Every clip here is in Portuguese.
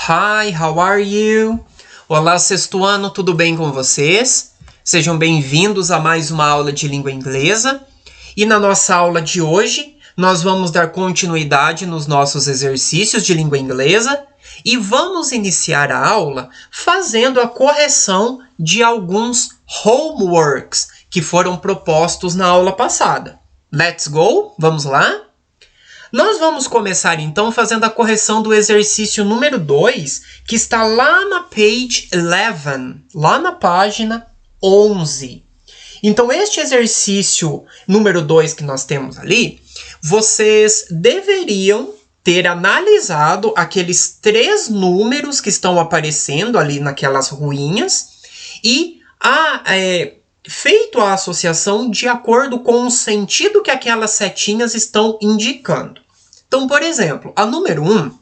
Hi, how are you? Olá, sexto ano, tudo bem com vocês? Sejam bem-vindos a mais uma aula de língua inglesa. E na nossa aula de hoje, nós vamos dar continuidade nos nossos exercícios de língua inglesa e vamos iniciar a aula fazendo a correção de alguns homeworks que foram propostos na aula passada. Let's go? Vamos lá? Nós vamos começar então fazendo a correção do exercício número 2, que está lá na page 11, lá na página 11. Então, este exercício número 2 que nós temos ali, vocês deveriam ter analisado aqueles 3 números que estão aparecendo ali naquelas ruinhas e feito a associação de acordo com o sentido que aquelas setinhas estão indicando. Então, por exemplo, a número 1,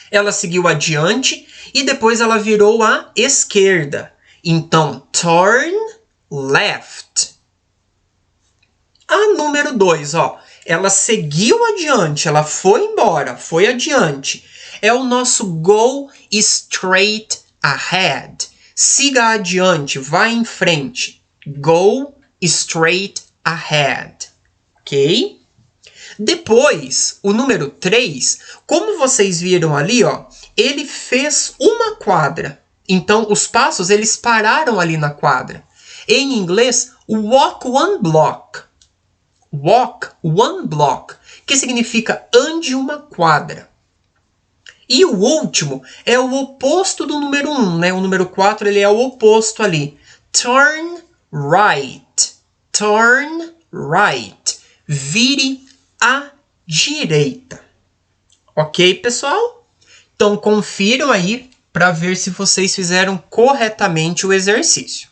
ela seguiu adiante e depois ela virou à esquerda. Então, turn left. A número 2, ela seguiu adiante, ela foi embora, foi adiante. É o nosso go straight ahead. Siga adiante, vá em frente. Go straight ahead. Ok? Depois, o número 3, como vocês viram ali, ele fez uma quadra. Então, os passos, eles pararam ali na quadra. Em inglês, walk one block. Walk one block, que significa ande uma quadra. E o último é o oposto do número 1, né? O número 4, ele é o oposto ali. Turn right. Turn right. Vire à direita. Ok, pessoal? Então, confiram aí para ver se vocês fizeram corretamente o exercício.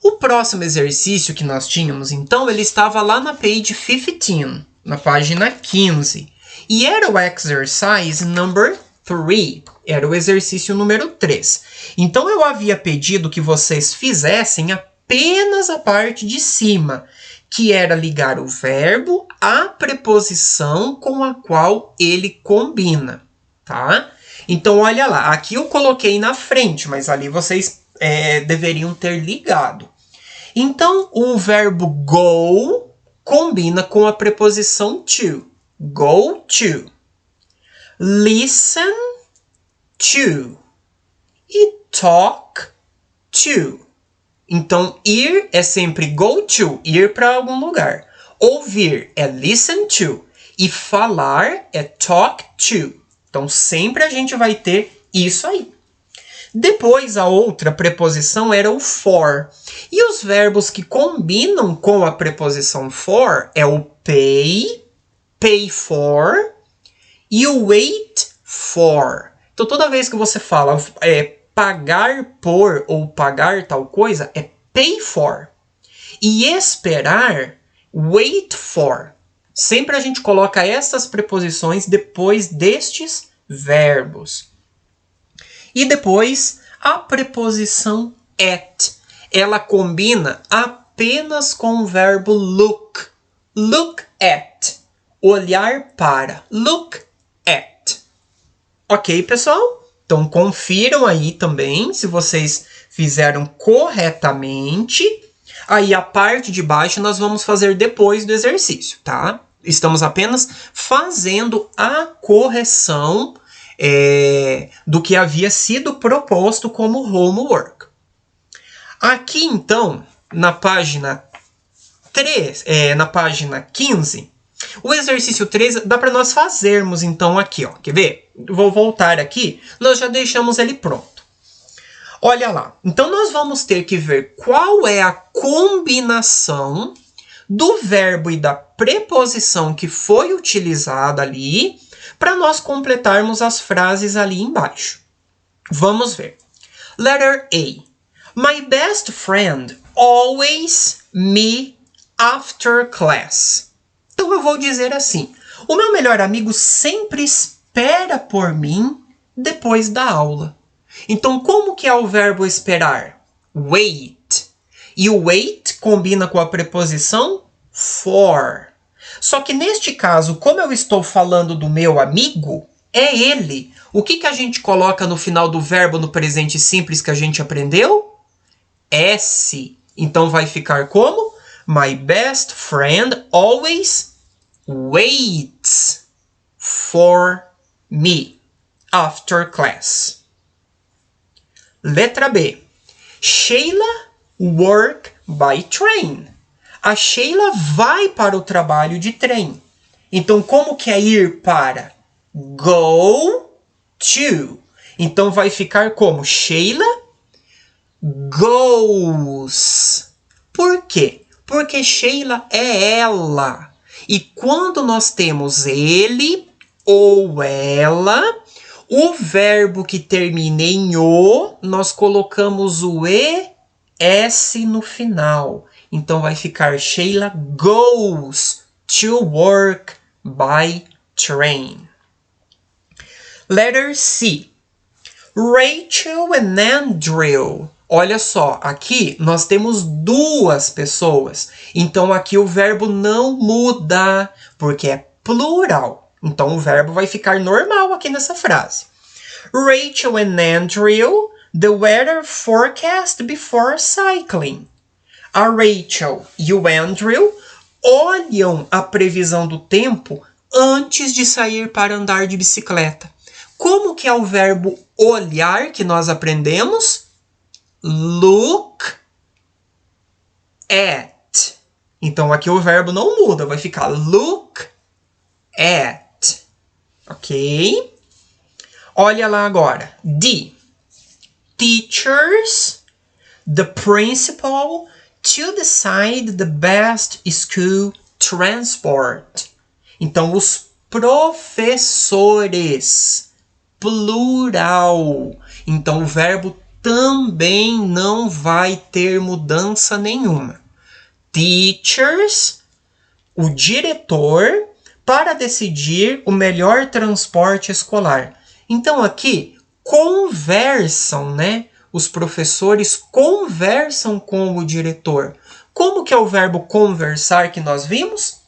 O próximo exercício que nós tínhamos, então, ele estava lá na page 15, na página 15. E era o exercise number 3. Era o exercício número 3. Então, eu havia pedido que vocês fizessem apenas a parte de cima, que era ligar o verbo à preposição com a qual ele combina, tá? Então, olha lá. Aqui eu coloquei na frente, mas ali vocês deveriam ter ligado. Então, o verbo go combina com a preposição to. Go to. Listen to. E talk to. Então, ir é sempre go to, ir para algum lugar. Ouvir é listen to. E falar é talk to. Então, sempre a gente vai ter isso aí. Depois, a outra preposição era o for. E os verbos que combinam com a preposição for é o pay, pay for, e o wait for. Então, toda vez que você fala pagar por ou pagar tal coisa, é pay for. E esperar, wait for. Sempre a gente coloca essas preposições depois destes verbos. E depois, a preposição at. Ela combina apenas com o verbo look. Look at. Olhar para. Look at. Ok, pessoal? Então, confiram aí também se vocês fizeram corretamente. Aí, a parte de baixo nós vamos fazer depois do exercício, tá? Estamos apenas fazendo a correção do que havia sido proposto como homework. Aqui, então, na página 3, na página 15, o exercício 3 dá para nós fazermos, então, aqui, quer ver? Vou voltar aqui, nós já deixamos ele pronto. Olha lá, então nós vamos ter que ver qual é a combinação do verbo e da preposição que foi utilizada ali, para nós completarmos as frases ali embaixo. Vamos ver. Letter A. My best friend always me after class. Então eu vou dizer assim. O meu melhor amigo sempre espera por mim depois da aula. Então como que é o verbo esperar? Wait. E o wait combina com a preposição for. Só que neste caso, como eu estou falando do meu amigo, É ele. O que a gente coloca no final do verbo no presente simples que a gente aprendeu? S. Então vai ficar como? My best friend always waits for me after class. Letra B. Sheila work by train. A Sheila vai para o trabalho de trem. Então, como que é ir para? Go to. Então, vai ficar como? Sheila goes. Por quê? Porque Sheila é ela. E quando nós temos ele ou ela, o verbo que termina em o, nós colocamos o ES no final. Então vai ficar Sheila goes to work by train. Letter C. Rachel and Andrew. Olha só, aqui nós temos duas pessoas. Então aqui o verbo não muda, porque é plural. Então o verbo vai ficar normal aqui nessa frase. Rachel and Andrew, the weather forecast before cycling. A Rachel e o Andrew olham a previsão do tempo antes de sair para andar de bicicleta. Como que é o verbo olhar que nós aprendemos? Look at. Então aqui o verbo não muda, vai ficar look at. Ok? Olha lá agora. D. Teachers, the principal, to decide the best school transport. Então, os professores, plural. Então, o verbo também não vai ter mudança nenhuma. Teachers, o diretor, para decidir o melhor transporte escolar. Então, aqui, conversam, né? Os professores conversam com o diretor. Como que é o verbo conversar que nós vimos?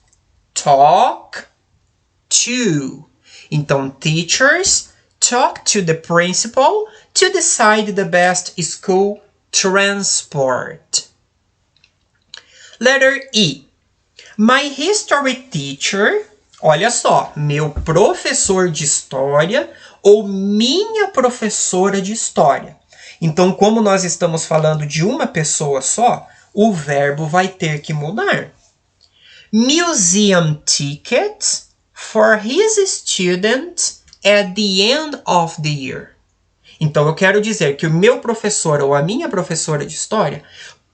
Talk to. Então, teachers talk to the principal to decide the best school transport. Letter E. My history teacher, olha só, meu professor de história ou minha professora de história. Então, como nós estamos falando de uma pessoa só, o verbo vai ter que mudar. Museum tickets for his students at the end of the year. Então, eu quero dizer que o meu professor ou a minha professora de história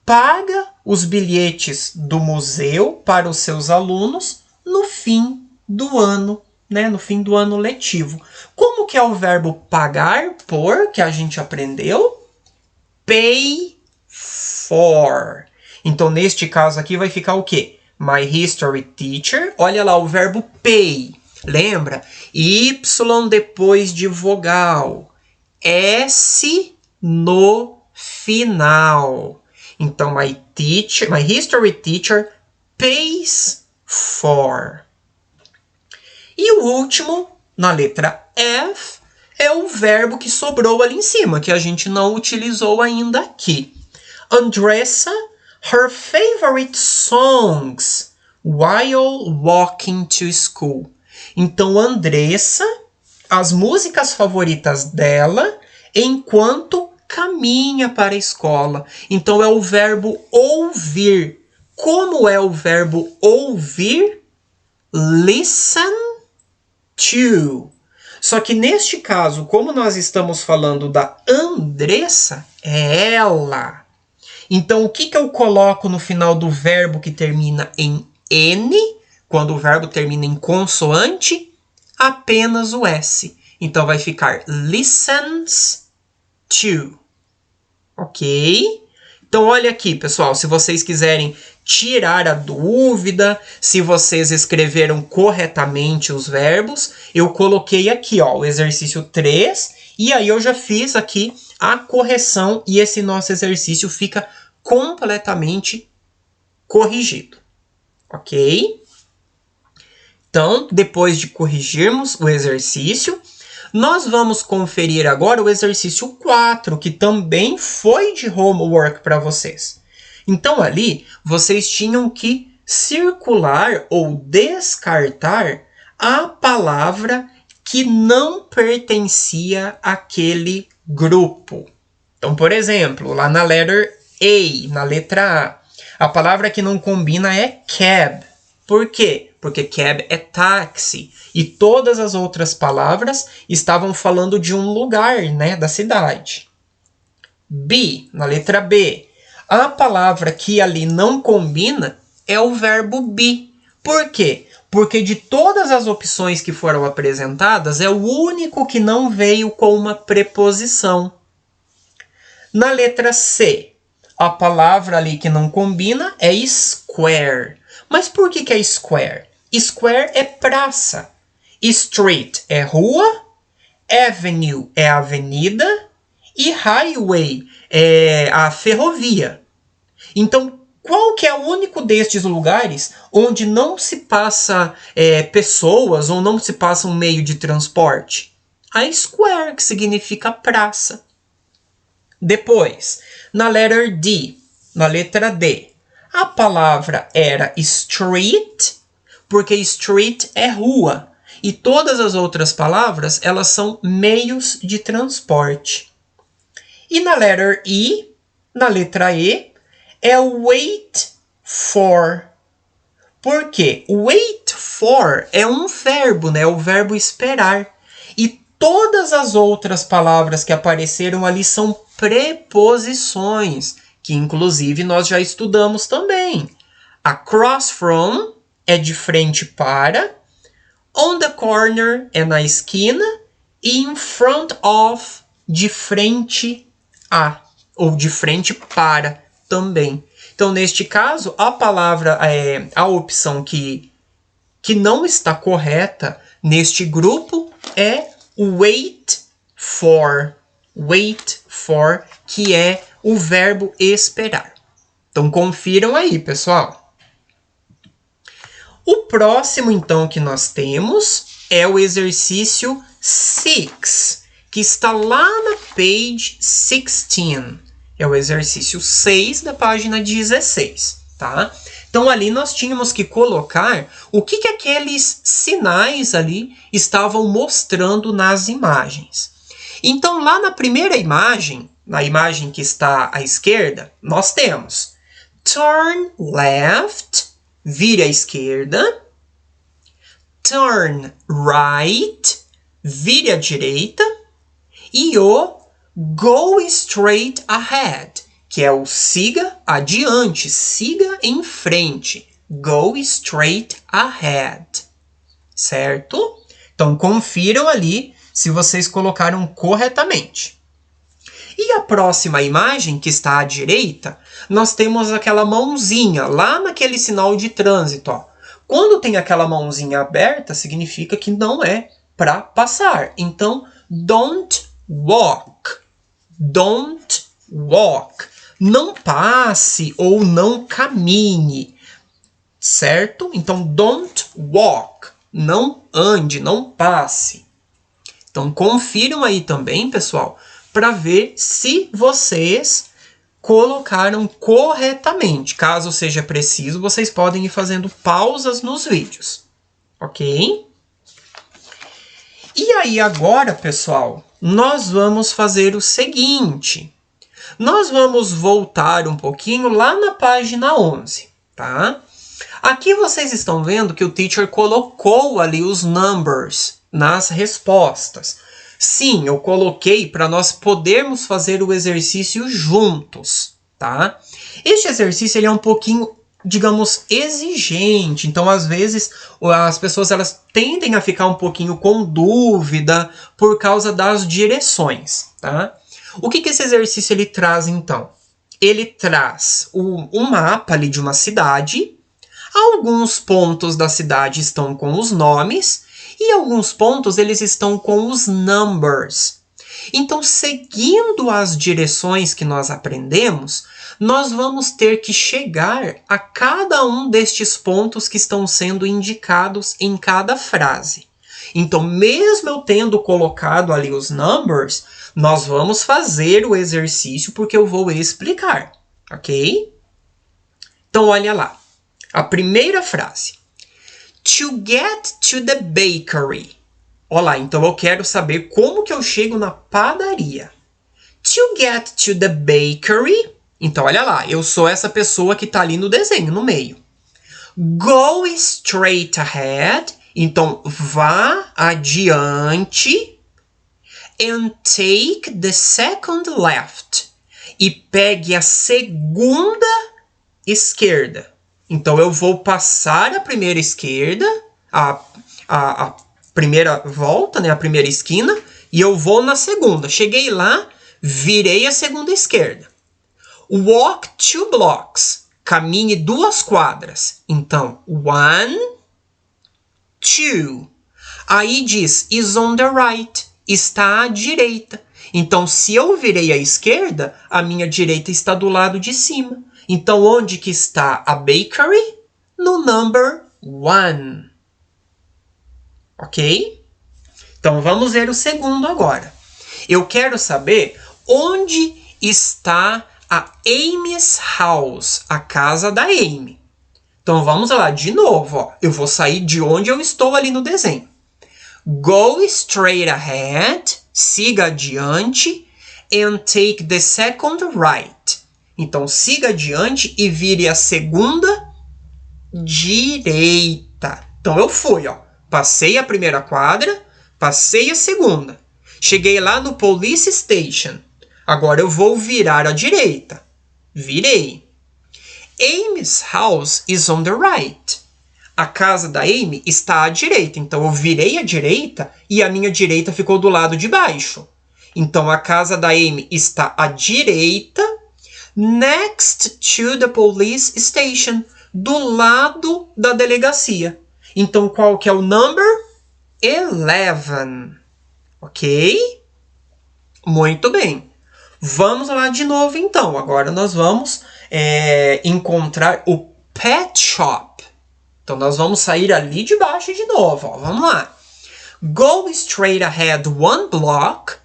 paga os bilhetes do museu para os seus alunos no fim do ano, né? No fim do ano letivo. Como que é o verbo pagar por, que a gente aprendeu? Pay for. Então, neste caso aqui vai ficar o quê? My history teacher. Olha lá o verbo pay. Lembra? Y depois de vogal. S no final. Então, my history teacher pays for. E o último, na letra F, é o verbo que sobrou ali em cima, que a gente não utilizou ainda aqui. Andressa, her favorite songs while walking to school. Então, Andressa, as músicas favoritas dela enquanto caminha para a escola. Então, é o verbo ouvir. Como é o verbo ouvir? Listen to. Só que neste caso, como nós estamos falando da Andressa, é ela. Então, o que eu coloco no final do verbo que termina em N? Quando o verbo termina em consoante, apenas o S. Então, vai ficar listens to. Ok? Então, olha aqui, pessoal. Se vocês quiserem tirar a dúvida, se vocês escreveram corretamente os verbos, eu coloquei aqui, ó, o exercício 3, e aí eu já fiz aqui a correção e esse nosso exercício fica completamente corrigido, ok? Então, depois de corrigirmos o exercício, Nós vamos conferir agora o exercício 4, que também foi de homework para vocês. Então, ali, vocês tinham que circular ou descartar a palavra que não pertencia àquele grupo. Então, por exemplo, lá na letra A, a palavra que não combina é cab. Por quê? Porque cab é táxi. E todas as outras palavras estavam falando de um lugar, né, da cidade. B, na letra B. A palavra que ali não combina é o verbo be. Por quê? Porque de todas as opções que foram apresentadas, é o único que não veio com uma preposição. Na letra C, a palavra ali que não combina é square. Mas por que é square? Square é praça. Street é rua. Avenue é avenida. E highway é a ferrovia. Então, qual que é o único destes lugares onde não se passa pessoas ou não se passa um meio de transporte? A square, que significa praça. Depois, na letra D, a palavra era street, porque street é rua. E todas as outras palavras, elas são meios de transporte. E na letra E, é wait for. Por quê? Wait for é um verbo, né? O verbo esperar. E todas as outras palavras que apareceram ali são preposições, que inclusive nós já estudamos também. Across from é de frente para, on the corner é na esquina, e in front of, de frente a, ou de frente para também. Então, neste caso, a palavra, a opção que não está correta neste grupo é wait for. Wait for, que é o verbo esperar. Então, confiram aí, pessoal. O próximo, então, que nós temos é o exercício 6, que está lá na page 16. É o exercício 6 da página 16, tá? Então, ali nós tínhamos que colocar o que aqueles sinais ali estavam mostrando nas imagens. Então, lá na primeira imagem, na imagem que está à esquerda, nós temos turn left, vire à esquerda, turn right, vire à direita, e o go straight ahead, que é o siga adiante, siga em frente, go straight ahead, certo? Então, confiram ali se vocês colocaram corretamente. E a próxima imagem, que está à direita, nós temos aquela mãozinha lá naquele sinal de trânsito. Ó. Quando tem aquela mãozinha aberta, significa que não é para passar. Então, don't walk. Don't walk. Não passe ou não caminhe. Certo? Então, don't walk. Não ande, não passe. Então, confiram aí também, pessoal, para ver se vocês colocaram corretamente. Caso seja preciso, vocês podem ir fazendo pausas nos vídeos, ok? E aí agora, pessoal, nós vamos fazer o seguinte. Nós vamos voltar um pouquinho lá na página 11, tá? Aqui vocês estão vendo que o teacher colocou ali os numbers nas respostas. Sim, eu coloquei para nós podermos fazer o exercício juntos, tá? Este exercício ele é um pouquinho, digamos, exigente. Então, às vezes, as pessoas elas tendem a ficar um pouquinho com dúvida por causa das direções, tá? O que esse exercício ele traz, então? Ele traz um mapa ali de uma cidade. Alguns pontos da cidade estão com os nomes e alguns pontos eles estão com os numbers. Então, seguindo as direções que nós aprendemos, nós vamos ter que chegar a cada um destes pontos que estão sendo indicados em cada frase. Então, mesmo eu tendo colocado ali os numbers, nós vamos fazer o exercício porque eu vou explicar, ok? Então, olha lá. A primeira frase. To get to the bakery. Olha lá, então eu quero saber como que eu chego na padaria. To get to the bakery. Então, olha lá, eu sou essa pessoa que está ali no desenho, no meio. Go straight ahead. Então, vá adiante. And take the second left. E pegue a segunda esquerda. Então, eu vou passar a primeira esquerda, a primeira volta, né, a primeira esquina, e eu vou na segunda. Cheguei lá, virei a segunda esquerda. Walk 2 blocks. Caminhe 2 quadras. Então, 1, 2. Aí diz, is on the right. Está à direita. Então, se eu virei à esquerda, a minha direita está do lado de cima. Então, onde que está a bakery? No number 1. Ok? Então, vamos ver o segundo agora. Eu quero saber onde está a Amy's house, a casa da Amy. Então, vamos lá, de novo. Ó. Eu vou sair de onde eu estou ali no desenho. Go straight ahead, siga adiante, and take the second right. Então, siga adiante e vire a segunda direita. Então, eu fui, ó. Passei a primeira quadra, passei a segunda. Cheguei lá no police station. Agora eu vou virar à direita. Virei. Amy's house is on the right. A casa da Amy está à direita. Então, eu virei à direita e a minha direita ficou do lado de baixo. Então, a casa da Amy está à direita, next to the police station, do lado da delegacia. Então, qual que é o number? 11. Ok? Muito bem. Vamos lá de novo, então. Agora nós vamos encontrar o pet shop. Então, nós vamos sair ali de baixo de novo. Ó. Vamos lá. Go straight ahead 1 block.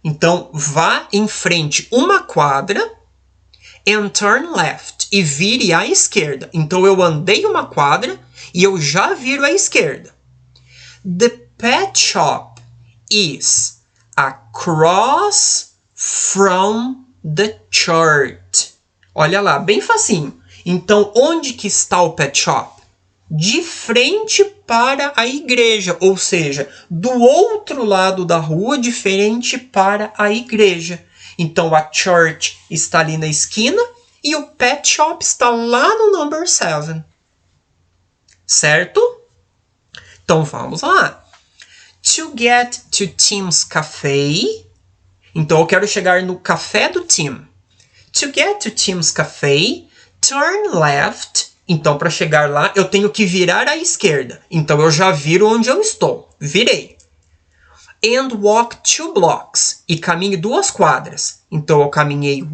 Então, vá em frente 1 quadra. And turn left. E vire à esquerda. Então, eu andei 1 quadra e eu já viro à esquerda. The pet shop is across from the church. Olha lá, bem facinho. Então, onde que está o pet shop? De frente para a igreja, ou seja, do outro lado da rua, de frente para a igreja. Então, a church está ali na esquina e o pet shop está lá no number 7. Certo? Então, vamos lá. To get to Tim's Cafe. Então, eu quero chegar no café do Tim. To get to Tim's Cafe, turn left. Então, para chegar lá, eu tenho que virar à esquerda. Então, eu já viro onde eu estou. Virei. And walk 2 blocks. E caminhe 2 quadras. Então, eu caminhei 1,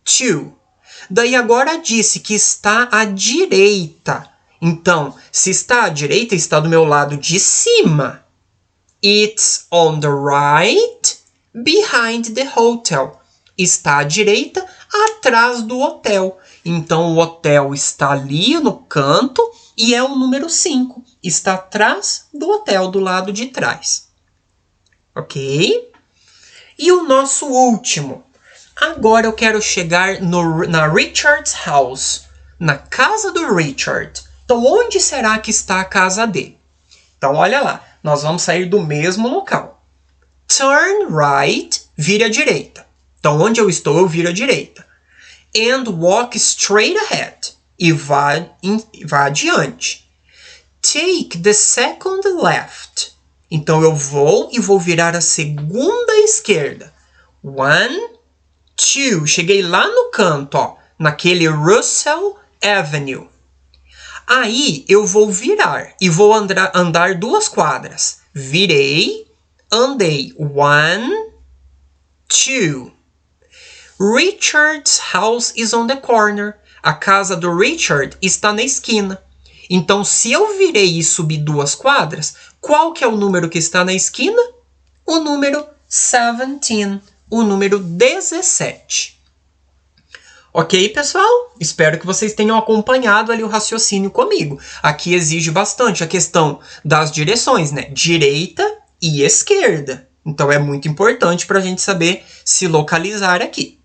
2. Daí, agora disse que está à direita. Então, se está à direita, está do meu lado de cima. It's on the right, behind the hotel. Está à direita, atrás do hotel. Então, o hotel está ali no canto e é o número 5. Está atrás do hotel, do lado de trás. Ok? E o nosso último. Agora eu quero chegar na Richard's house. Na casa do Richard. Então, onde será que está a casa dele? Então, olha lá. Nós vamos sair do mesmo local. Turn right, vire à direita. Então, onde eu estou, eu viro à direita. And walk straight ahead. E vá adiante. Take the second left. Então, eu vou virar a segunda esquerda. 1, 2. Cheguei lá no canto, ó, naquele Russell Avenue. Aí, eu vou virar e vou andar 2 quadras. Virei, andei. 1, 2. Richard's house is on the corner. A casa do Richard está na esquina. Então, se eu virei e subi 2 quadras, Qual que é o número que está na esquina? O número 17, o número 17. Ok, pessoal? Espero que vocês tenham acompanhado ali o raciocínio comigo. Aqui exige bastante a questão das direções, né? Direita e esquerda. Então é muito importante para a gente saber se localizar aqui.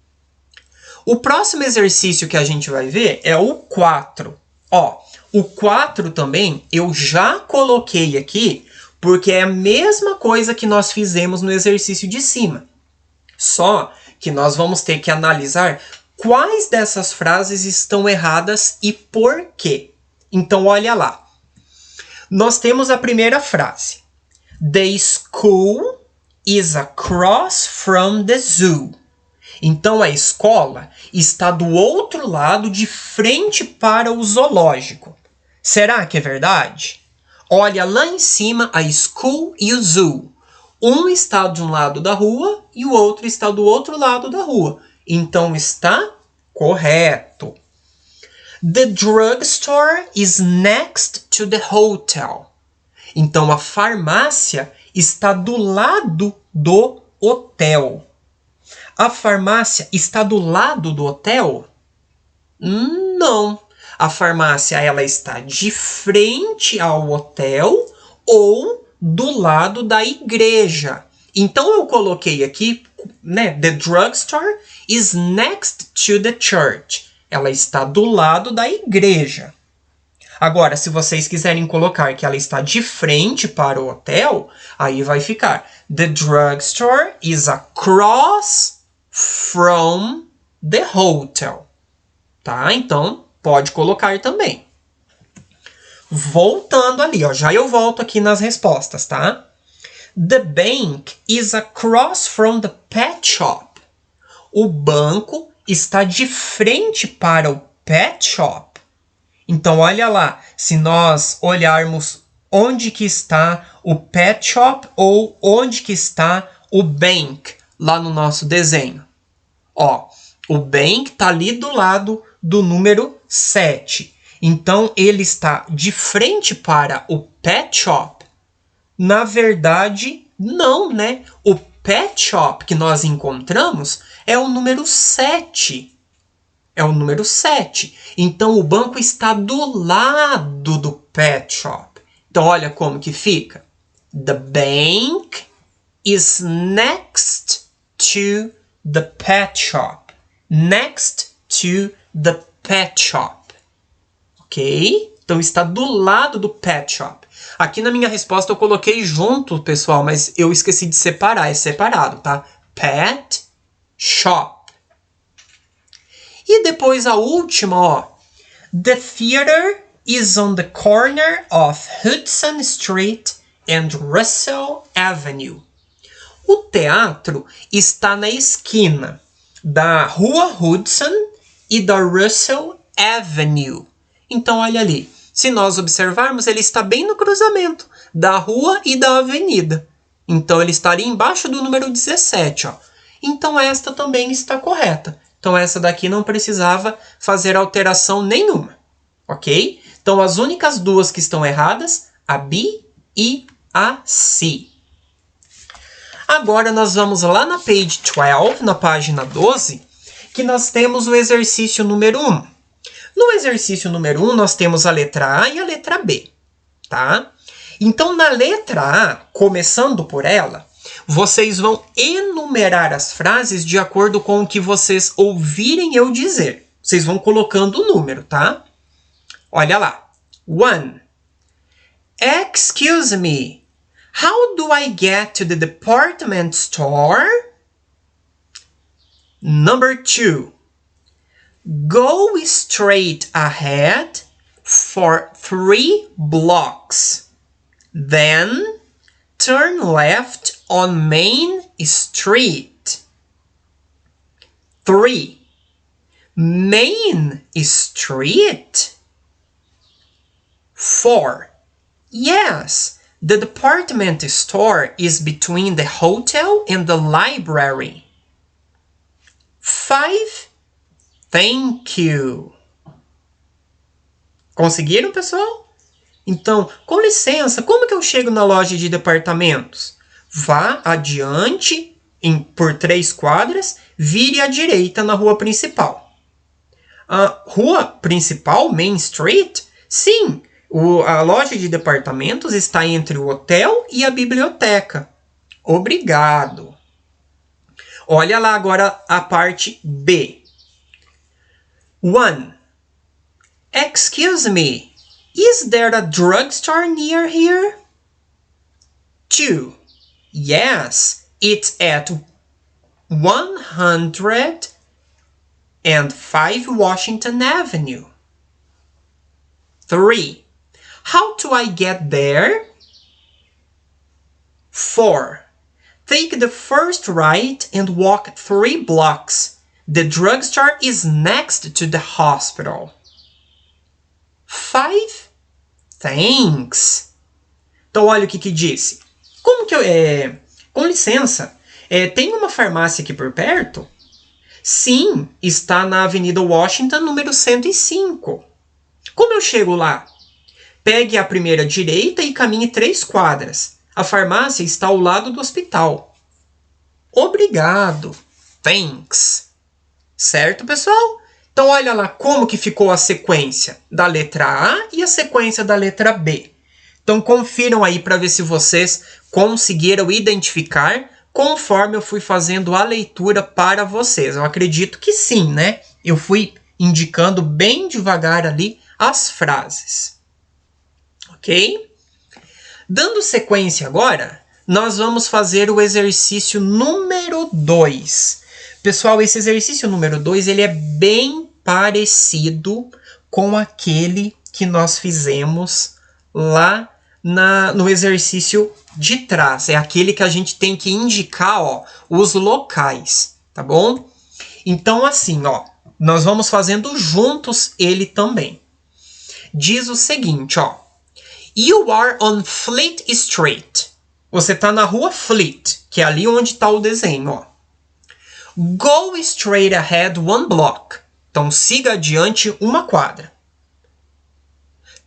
O próximo exercício que a gente vai ver é o 4. Ó, o 4 também eu já coloquei aqui porque é a mesma coisa que nós fizemos no exercício de cima. Só que nós vamos ter que analisar quais dessas frases estão erradas e por quê. Então, olha lá. Nós temos a primeira frase. The school is across from the zoo. Então, a escola está do outro lado, de frente para o zoológico. Será que é verdade? Olha lá em cima a school e o zoo. Um está de um lado da rua e o outro está do outro lado da rua. Então está correto. The drugstore is next to the hotel. Então a farmácia está do lado do hotel. A farmácia está do lado do hotel? Não. A farmácia ela está de frente ao hotel ou do lado da igreja. Então eu coloquei aqui, né? The drugstore is next to the church. Ela está do lado da igreja. Agora, se vocês quiserem colocar que ela está de frente para o hotel, aí vai ficar The drugstore is across from the hotel. Tá? Então, pode colocar também. Voltando ali, ó, já eu volto aqui nas respostas, tá? The bank is across from the pet shop. O banco está de frente para o pet shop. Então, olha lá, se nós olharmos onde que está o pet shop ou onde que está o bank lá no nosso desenho. Ó, o bank está ali do lado do número 7. Então, ele está de frente para o pet shop. Na verdade, não, né? O pet shop que nós encontramos é o número 7. É o número 7. Então, o banco está do lado do pet shop. Então, olha como que fica. The bank is next to the pet shop. Next to the pet shop. Ok? Então, está do lado do pet shop. Aqui na minha resposta eu coloquei junto, pessoal, mas eu esqueci de separar. É separado, tá? Pet shop. E depois a última, ó. The theater is on the corner of Hudson Street and Russell Avenue. O teatro está na esquina da Rua Hudson e da Russell Avenue. Então, olha ali. Se nós observarmos, ele está bem no cruzamento da rua e da avenida. Então, ele estaria embaixo do número 17, ó. Então, esta também está correta. Então, essa daqui não precisava fazer alteração nenhuma, ok? Então, as únicas duas que estão erradas, a B e a C. Agora, nós vamos lá na page 12, na página 12, que nós temos o exercício número 1. No exercício número 1, nós temos a letra A e a letra B, tá? Então, na letra A, começando por ela, vocês vão enumerar as frases de acordo com o que vocês ouvirem eu dizer. Vocês vão colocando o número, tá? Olha lá. 1. Excuse me. How do I get to the department store? Number 2. Go straight ahead for 3 blocks. Then turn left on Main Street. 3. Main Street? 4. Yes, the department store is between the hotel and the library. 5. Thank you. Conseguiram, pessoal? Então, com licença, como que eu chego na loja de departamentos? Vá adiante por 3 quadras, vire à direita na rua principal. A rua principal, Main Street? Sim, a loja de departamentos está entre o hotel e a biblioteca. Obrigado. Olha lá agora a parte B. 1. Excuse me, is there a drugstore near here? 2. Yes, it's at 105 Washington Avenue. 3. How do I get there? 4. Take the first right and walk 3 blocks. The drugstore is next to the hospital. 5. Thanks. Então, olha o que disse. Como que eu... com licença, tem uma farmácia aqui por perto? Sim, está na Avenida Washington, número 105. Como eu chego lá? Pegue a primeira direita e caminhe 3 quadras. A farmácia está ao lado do hospital. Obrigado. Thanks. Certo, pessoal? Então, olha lá como que ficou a sequência da letra A e a sequência da letra B. Então, confiram aí para ver se vocês conseguiram identificar conforme eu fui fazendo a leitura para vocês. Eu acredito que sim, né? Eu fui indicando bem devagar ali as frases. Ok? Dando sequência agora, nós vamos fazer o exercício número 2. Pessoal, esse exercício número 2, ele é bem parecido com aquele que nós fizemos lá no exercício de trás. É aquele que a gente tem que indicar, os locais, tá bom? Então, assim, nós vamos fazendo juntos ele também. Diz o seguinte, You are on Fleet Street. Você está na rua Fleet, que é ali onde está o desenho, Go straight ahead 1 block. Então, siga adiante 1 quadra.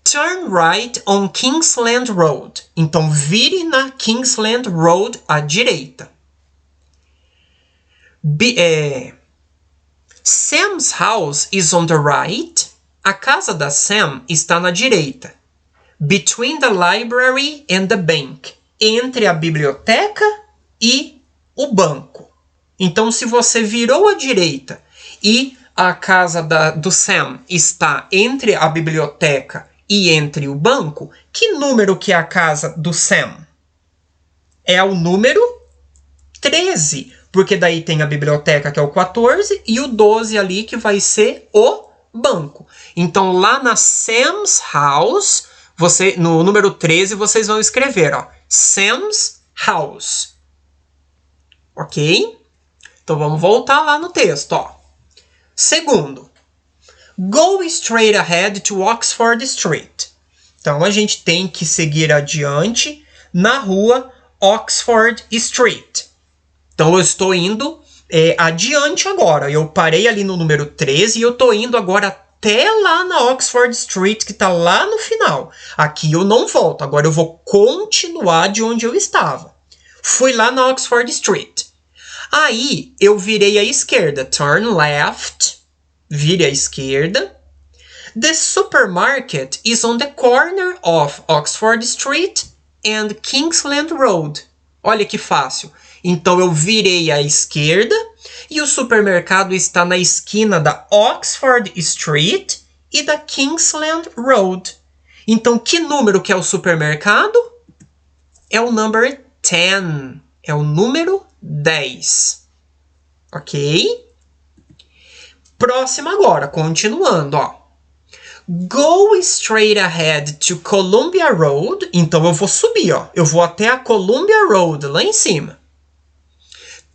Turn right on Kingsland Road. Então, vire na Kingsland Road à direita. Sam's house is on the right. A casa da Sam está na direita. Between the library and the bank. Entre a biblioteca e o banco. Então, se você virou à direita e a casa do Sam está entre a biblioteca e entre o banco, que número que é a casa do Sam? É o número 13, porque daí tem a biblioteca, que é o 14, e o 12 ali, que vai ser o banco. Então, lá na Sam's house, no número 13, vocês vão escrever, Sam's house. Ok? Então, vamos voltar lá no texto, Segundo, go straight ahead to Oxford Street. Então, a gente tem que seguir adiante na rua Oxford Street. Então, eu estou indo adiante agora. Eu parei ali no número 13 e eu estou indo agora até lá na Oxford Street, que está lá no final. Aqui eu não volto. Agora eu vou continuar de onde eu estava. Fui lá na Oxford Street. Aí, eu virei à esquerda. Turn left. Vire à esquerda. The supermarket is on the corner of Oxford Street and Kingsland Road. Olha que fácil. Então, eu virei à esquerda e o supermercado está na esquina da Oxford Street e da Kingsland Road. Então, que número que é o supermercado? É o number 10. É o número 10. Ok? Próximo agora, continuando, Go straight ahead to Columbia Road. Então, eu vou subir, Eu vou até a Columbia Road, lá em cima.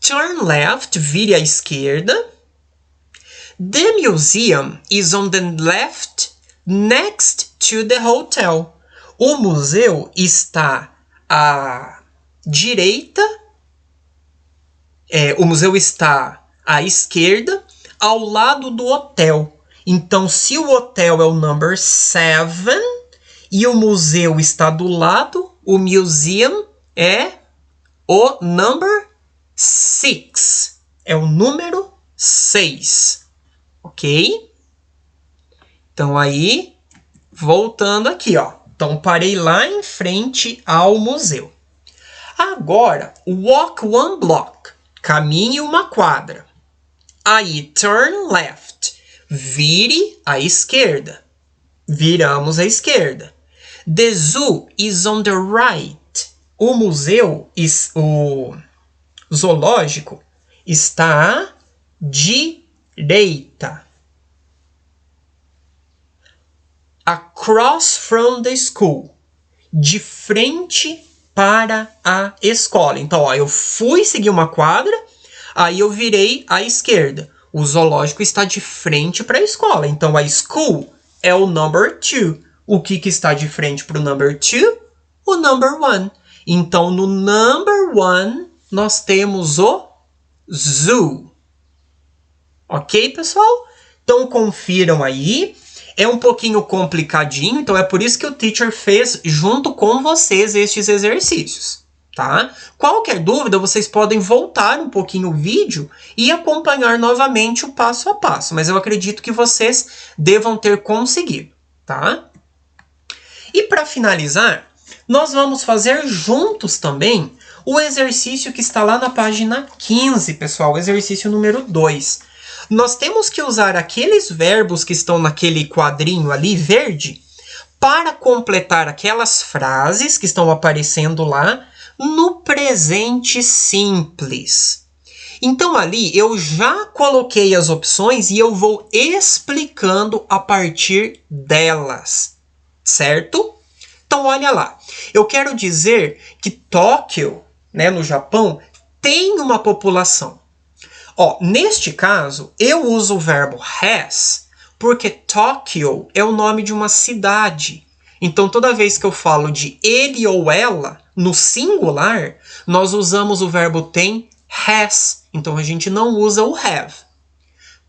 Turn left, vire à esquerda. The museum is on the left, next to the hotel. O museu está à direita. O museu está à esquerda, ao lado do hotel. Então, se o hotel é o number 7 E o museu está do lado. O museum é o number 6. É o número 6. Ok? Então aí, voltando aqui, ó. Então parei lá em frente ao museu. Agora, walk one block. Caminhe uma quadra. Aí, turn left. Vire à esquerda. Viramos à esquerda. The zoo is on the right. O museu, o zoológico, está à direita. Across from the school. De frente para a escola. Então, ó, eu fui seguir uma quadra, aí eu virei à esquerda. O zoológico está de frente para a escola. Então, a school é o number 2. O que está de frente para o number 2? O number 1. Então, no number 1, nós temos o zoo. Ok, pessoal? Então, confiram aí. É um pouquinho complicadinho, então é por isso que o teacher fez junto com vocês estes exercícios, tá? Qualquer dúvida, vocês podem voltar um pouquinho o vídeo e acompanhar novamente o passo a passo, mas eu acredito que vocês devam ter conseguido, tá? E para finalizar, nós vamos fazer juntos também o exercício que está lá na página 15, pessoal, o exercício número 2. Nós temos que usar aqueles verbos que estão naquele quadrinho ali verde para completar aquelas frases que estão aparecendo lá no presente simples. Então ali eu já coloquei as opções e eu vou explicando a partir delas, certo? Então olha lá, eu quero dizer que Tóquio, né, no Japão, tem uma população. Ó, neste caso, eu uso o verbo has, porque Tóquio é o nome de uma cidade. Então, toda vez que eu falo de ele ou ela, no singular, nós usamos o verbo tem has. Então, a gente não usa o have.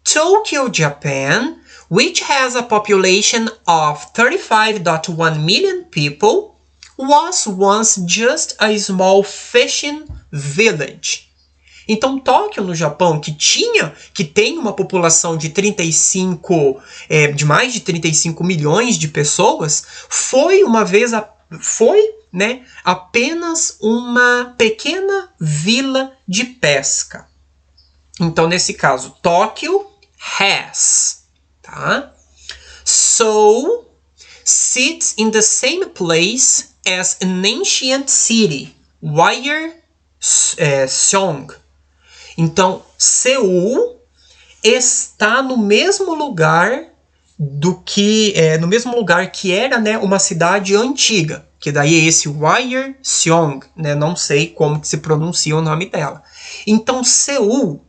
Tokyo, Japan, which has a population of 35.1 million people, was once just a small fishing village. Então, Tóquio, no Japão, que tem uma população de mais de 35 milhões de pessoas, foi apenas uma pequena vila de pesca. Então, nesse caso, Tóquio has, tá? Seoul sits in the same place as an ancient city, Wyersong. Então, Seul está no mesmo lugar que era, né, uma cidade antiga, que daí é esse Wyersong, né, não sei como que se pronuncia o nome dela. Então, Seul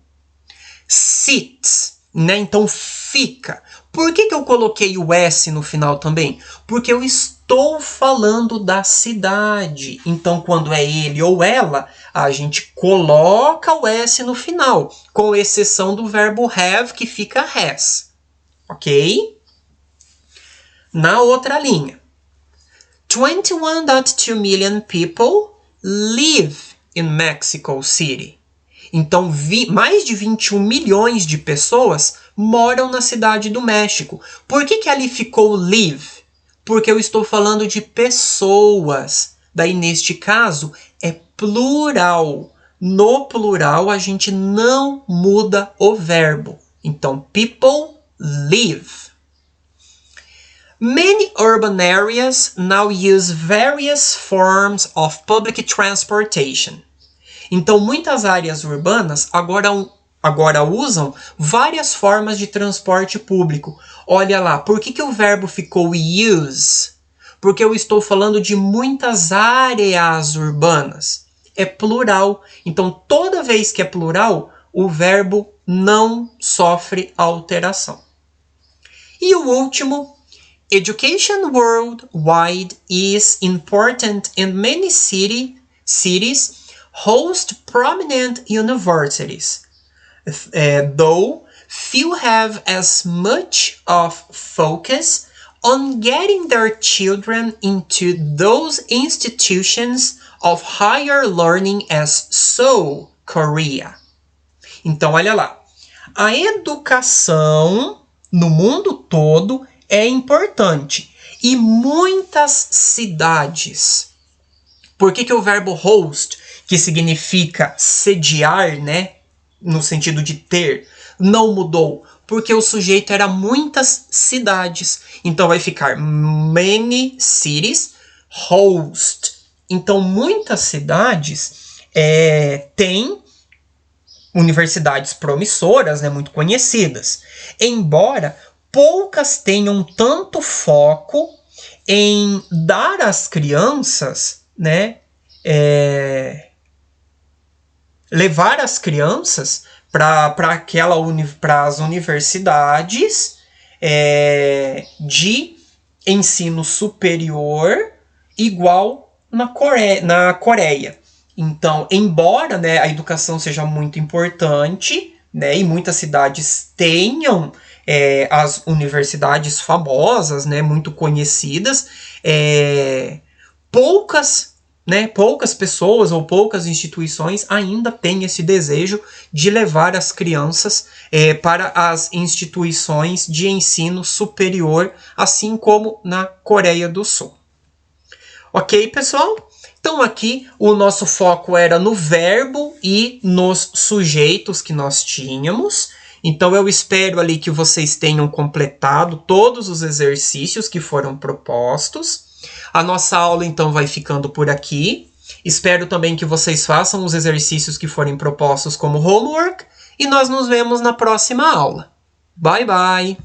sits, né, então fica. Por que eu coloquei o S no final também? Porque eu estou falando da cidade. Então, quando é ele ou ela, a gente coloca o S no final, com exceção do verbo have, que fica has. Ok? Na outra linha. 21.2 million people live in Mexico City. Então, mais de 21 milhões de pessoas moram na cidade do México. Por que ali ficou live? Porque eu estou falando de pessoas. Daí, neste caso, é plural. No plural, a gente não muda o verbo. Então, people live. Many urban areas now use various forms of public transportation. Então, muitas áreas urbanas agora usam várias formas de transporte público. Olha lá, por que o verbo ficou use? Porque eu estou falando de muitas áreas urbanas. É plural. Então, toda vez que é plural, o verbo não sofre alteração. E o último, education worldwide is important and many cities host prominent universities, though few have as much of focus on getting their children into those institutions of higher learning as Seoul, Korea. Então, olha lá. A educação no mundo todo é importante. E muitas cidades. Por que o verbo host, que significa sediar, né? No sentido de ter, não mudou? Porque o sujeito era muitas cidades. Então vai ficar many cities host. Então muitas cidades têm universidades promissoras, né, muito conhecidas. Embora poucas tenham tanto foco em dar às crianças, né, levar as crianças para as universidades de ensino superior igual na Coreia. Então, embora, né, a educação seja muito importante, né, e muitas cidades tenham as universidades famosas, né, muito conhecidas, poucas pessoas ou poucas instituições ainda têm esse desejo de levar as crianças para as instituições de ensino superior, assim como na Coreia do Sul. Ok, pessoal? Então aqui o nosso foco era no verbo e nos sujeitos que nós tínhamos. Então eu espero ali que vocês tenham completado todos os exercícios que foram propostos. A nossa aula então vai ficando por aqui. Espero também que vocês façam os exercícios que forem propostos como homework. E nós nos vemos na próxima aula. Bye, bye!